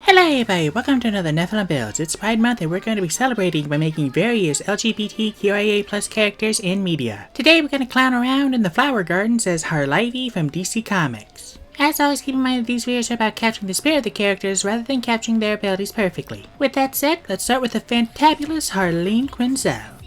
Hello everybody, welcome to another Nephilim Builds. It's Pride Month and we're going to be celebrating by making various LGBTQIA+ characters in media. Today we're going to clown around in the flower gardens as Harlivy from DC Comics. As always, keep in mind that these videos are about capturing the spirit of the characters rather than capturing their abilities perfectly. With that said, let's start with the fantabulous Harley Quinn.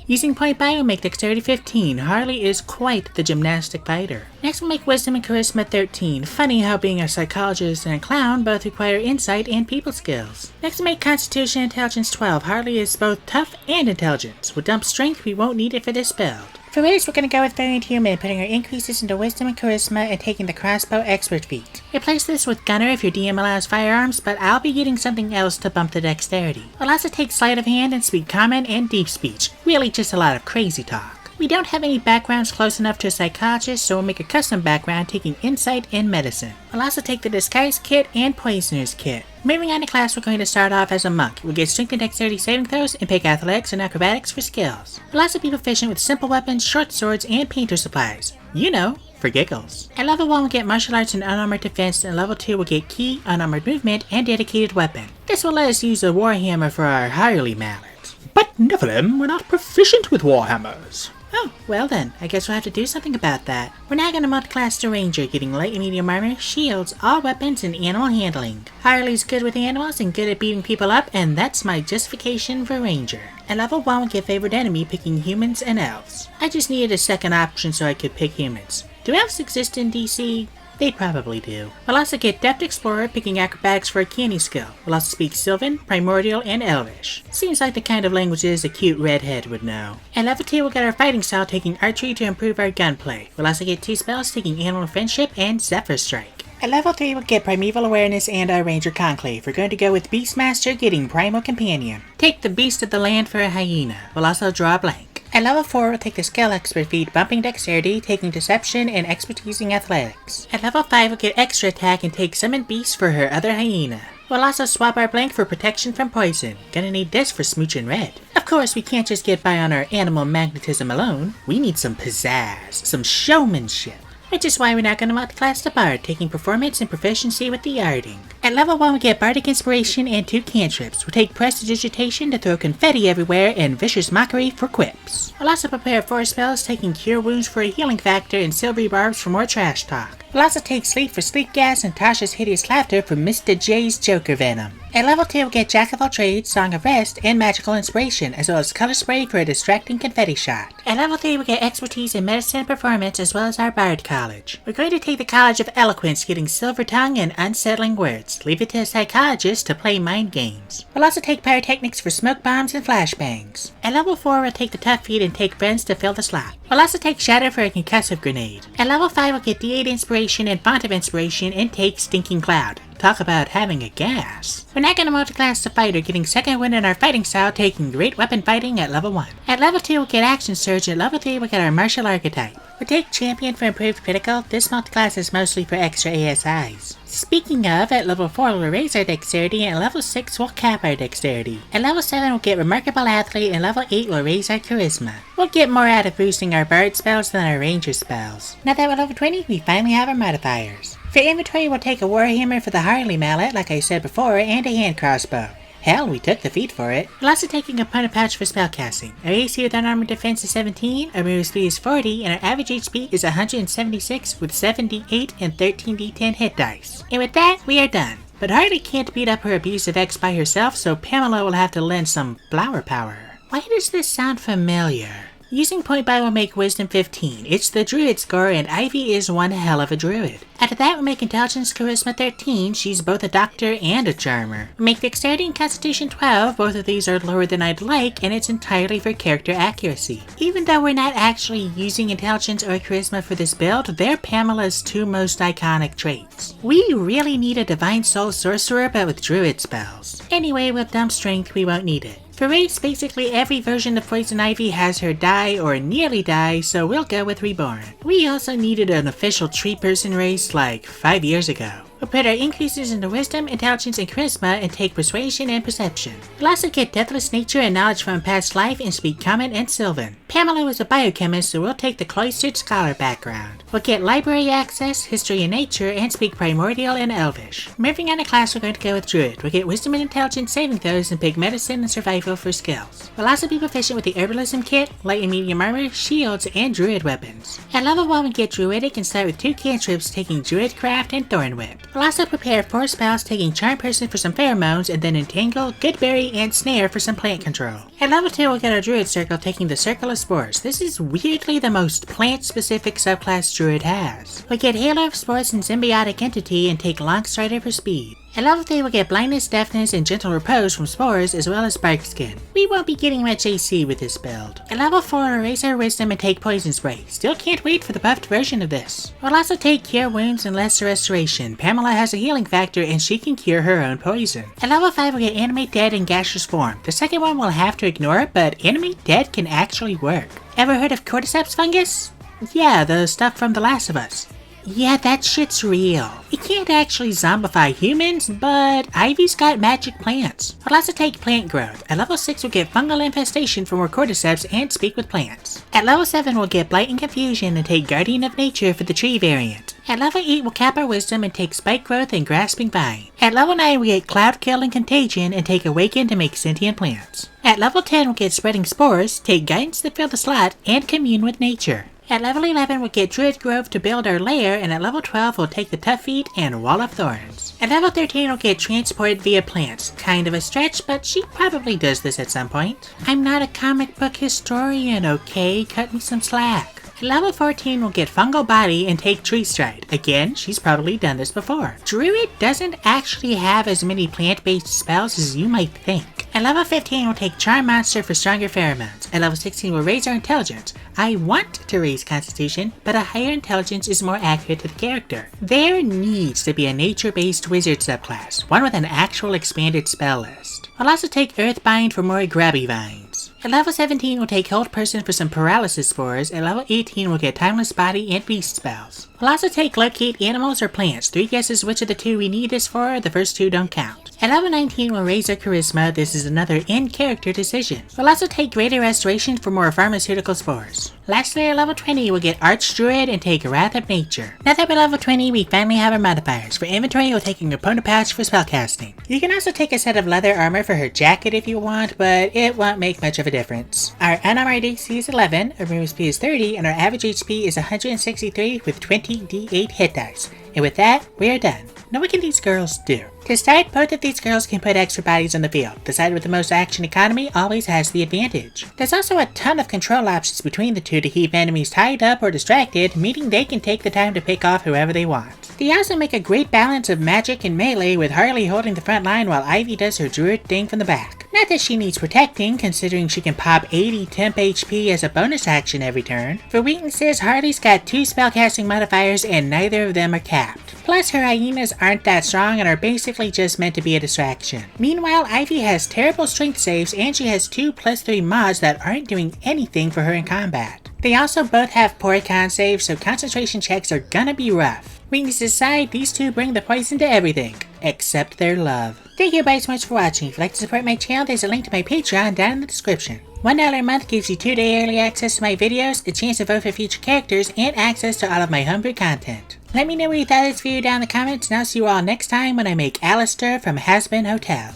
Using point buy, we'll make Dexterity 15. Harley is quite the gymnastic fighter. Next we'll make Wisdom and Charisma 13. Funny how being a psychologist and a clown both require insight and people skills. Next we'll make Constitution and Intelligence 12. Harley is both tough and intelligent. With dump strength, we won't need it for this build. For race, we're going to go with Variant Human, putting our increases into Wisdom and Charisma and taking the Crossbow Expert feat. Replace this with Gunner if your DM allows firearms, but I'll be getting something else to bump the Dexterity. We'll also take Sleight of Hand and Speak Common and Deep Speech. Really just a lot of crazy talk. We don't have any backgrounds close enough to a psychologist, so we'll make a custom background taking Insight and Medicine. We'll also take the Disguise Kit and Poisoner's Kit. Moving on to class, we're going to start off as a monk. We'll get Strength and Dexterity saving throws and pick Athletics and Acrobatics for skills. We'll also be proficient with simple weapons, short swords, and painter supplies. You know, for giggles. At level 1 we'll get Martial Arts and Unarmored Defense, and level 2 we'll get Key, Unarmored Movement, and Dedicated Weapon. This will let us use a Warhammer for our Harley Mallet. But Nephilim, we're not proficient with Warhammers. Oh, well then, I guess we'll have to do something about that. We're now going to multi-class to Ranger, getting light and medium armor, shields, all weapons, and animal handling. Harley's good with animals and good at beating people up, and that's my justification for Ranger. At level 1 we'll get Favored Enemy, picking humans and elves. I just needed a second option so I could pick humans. Do elves exist in DC? They probably do. We'll also get Depth Explorer, picking Acrobatics for a canny skill. We'll also speak Sylvan, Primordial, and Elvish. Seems like the kind of languages a cute redhead would know. At level 2 we'll get our Fighting Style, taking Archery to improve our gunplay. We'll also get 2 spells, taking Animal Friendship and Zephyr Strike. At level 3 we'll get Primeval Awareness and our Ranger Conclave. We're going to go with Beastmaster, getting Primal Companion. Take the Beast of the Land for a Hyena. We'll also draw a blank. At level 4, we'll take the Skill Expert feat, bumping Dexterity, taking Deception, and Expertising Athletics. At level 5, we'll get Extra Attack and take Summon Beast for her other Hyena. We'll also swap our blank for Protection from Poison. Gonna need this for Smoochin' Red. Of course, we can't just get by on our animal magnetism alone. We need some pizzazz, some showmanship. Which is why we're now going to multi-class to Bard, taking Performance and Proficiency with the Yarding. At level 1 we get Bardic Inspiration and 2 cantrips. We'll take Prestidigitation to throw confetti everywhere and Vicious Mockery for quips. We'll also prepare 4 spells, taking Cure Wounds for a healing factor and Silvery Barbs for more trash talk. We'll also take Sleep for Sleep Gas and Tasha's Hideous Laughter for Mr. J's Joker Venom. At level 2 we'll get Jack of all Trades, Song of Rest, and Magical Inspiration, as well as Color Spray for a distracting confetti shot. At level 3 we'll get Expertise in Medicine and Performance, as well as our Bard College. We're going to take the College of Eloquence, getting Silver Tongue and Unsettling Words. Leave it to a psychologist to play mind games. We'll also take Pyrotechnics for Smoke Bombs and Flashbangs. At level 4 we'll take the Tough feat and take Friends to fill the slot. We'll also take Shatter for a Concussive Grenade. At level 5 we'll get D8 Inspiration and Font of Inspiration and take Stinking Cloud. Talk about having a gas. We're now going to multi-class to Fighter, getting second win in our Fighting Style, taking Great Weapon Fighting at level 1. At level 2 we'll get Action Surge, at level 3 we'll get our Martial Archetype. We'll take Champion for improved critical. This multi-class is mostly for extra ASIs. Speaking of, at level 4 we'll raise our Dexterity, and at level 6 we'll cap our Dexterity. At level 7 we'll get Remarkable Athlete, and level 8 we'll raise our Charisma. We'll get more out of boosting our Bard spells than our Ranger spells. Now that we're level 20, we finally have our modifiers. For inventory we'll take a Warhammer for the Harley Mallet, like I said before, and a hand crossbow. Hell, we took the feat for it. We're also taking a Punnet Pouch for spellcasting. Our AC with Unarmored Defense is 17, our move speed is 40, and our average HP is 176 with 7d8 and 13d10 hit dice. And with that, we are done. But Harley can't beat up her abusive ex by herself, so Pamela will have to lend some flower power. Why does this sound familiar? Using point buy will make Wisdom 15. It's the Druid score, and Ivy is one hell of a Druid. After that we'll make Intelligence Charisma 13. She's both a Doctor and a Charmer. We'll make Dexterity and Constitution 12. Both of these are lower than I'd like, and it's entirely for character accuracy. Even though we're not actually using Intelligence or Charisma for this build, they're Pamela's 2 most iconic traits. We really need a Divine Soul Sorcerer, but with Druid spells. Anyway, with Dump Strength we won't need it. For race, basically every version of Poison Ivy has her die or nearly die, so we'll go with Reborn. We also needed an official tree person race like 5 years ago. We'll put our increases into wisdom, intelligence, and charisma and take persuasion and perception. We'll also get deathless nature and knowledge from past life and speak Common and Sylvan. Pamela was a biochemist, so we'll take the cloistered scholar background. We'll get library access, history and nature, and speak primordial and elvish. Moving on to class, we're going to go with druid. We'll get wisdom and intelligence saving throws and pick medicine and survival for skills. We'll also be proficient with the herbalism kit, light and medium armor, shields, and druid weapons. At level 1, we get druidic and start with 2 cantrips, taking druid craft and thorn whip. We'll also prepare 4 spells, taking charm person for some pheromones, and then entangle, goodberry, and snare for some plant control. At level 2, we'll get our druid circle, taking the circle of spores. This is weirdly the most plant-specific subclass druid has. We'll get halo of spores and symbiotic entity and take long strider for speed. At level 3, we'll get blindness, deafness, and gentle repose from spores as well as bark skin. We won't be getting much AC with this build. At level 4, we'll raise our wisdom and take poison spray. Still can't wait for the buffed version of this. We'll also take cure wounds and lesser restoration. Pamela has a healing factor and she can cure her own poison. At level 5, we'll get animate dead and gaseous form. The second one we'll have to ignore, but animate dead can actually work. Ever heard of cordyceps fungus? Yeah, the stuff from The Last of Us. Yeah, that shit's real. It can't actually zombify humans, but Ivy's got magic plants. We'll also take plant growth. At level 6, we'll get fungal infestation for more cordyceps and speak with plants. At level 7, we'll get blight and confusion and take guardian of nature for the tree variant. At level 8, we'll cap our wisdom and take spike growth and grasping vine. At level 9, we get cloud kill and contagion and take awaken to make sentient plants. At level 10, we'll get spreading spores, take guidance to fill the slot, and commune with nature. At level 11, we'll get Druid Grove to build our lair, and at level 12, we'll take the Tough Feet and Wall of Thorns. At level 13, we'll get Transport via plants. Kind of a stretch, but she probably does this at some point. I'm not a comic book historian, okay? Cut me some slack. At level 14, we'll get Fungal Body and take Tree Stride. Again, she's probably done this before. Druid doesn't actually have as many plant-based spells as you might think. At level 15, we'll take Charm Monster for stronger pheromones. At level 16, we'll raise our intelligence. I want to raise Constitution, but a higher intelligence is more accurate to the character. There needs to be a nature-based wizard subclass, one with an actual expanded spell list. We'll also take Earthbind for more grabby vines. At level 17, we'll take Hold Person for some paralysis spores. At level 18, we'll get Timeless Body and Beast spells. We'll also take Locate Animals or Plants. 3 guesses which of the 2 we need this for, the first 2 don't count. At level 19, we'll raise our Charisma. This is another in-character decision. We'll also take Greater Restoration for more pharmaceutical spores. Lastly, at level 20, we'll get Archdruid and take Wrath of Nature. Now that we're level 20, we finally have our modifiers. For inventory, we'll take an opponent pouch for spellcasting. You can also take a set of leather armor for her jacket if you want, but it won't make much of a difference. Our unarmored AC is 11, our movement speed is 30, and our average HP is 163 with 20 D8 hit dice. And with that, we are done. Now what can these girls do? To start, both of these girls can put extra bodies on the field. The side with the most action economy always has the advantage. There's also a ton of control options between the two to keep enemies tied up or distracted, meaning they can take the time to pick off whoever they want. They also make a great balance of magic and melee, with Harley holding the front line while Ivy does her druid thing from the back. Not that she needs protecting, considering she can pop 80 temp HP as a bonus action every turn. For weaknesses, Harley's got 2 spellcasting modifiers and neither of them are capped. Plus, her hyenas aren't that strong and are basically just meant to be a distraction. Meanwhile, Ivy has terrible strength saves and she has 2 +3 mods that aren't doing anything for her in combat. They also both have poor con saves, so concentration checks are gonna be rough. Weaknesses aside, these 2 bring the poison to everything, except their love. Thank you guys so much for watching. If you'd like to support my channel, there's a link to my Patreon down in the description. $1 a month gives you 2-day early access to my videos, a chance to vote for future characters, and access to all of my homebrew content. Let me know what you thought of this video down in the comments, and I'll see you all next time when I make Alistair from Hazbin Hotel.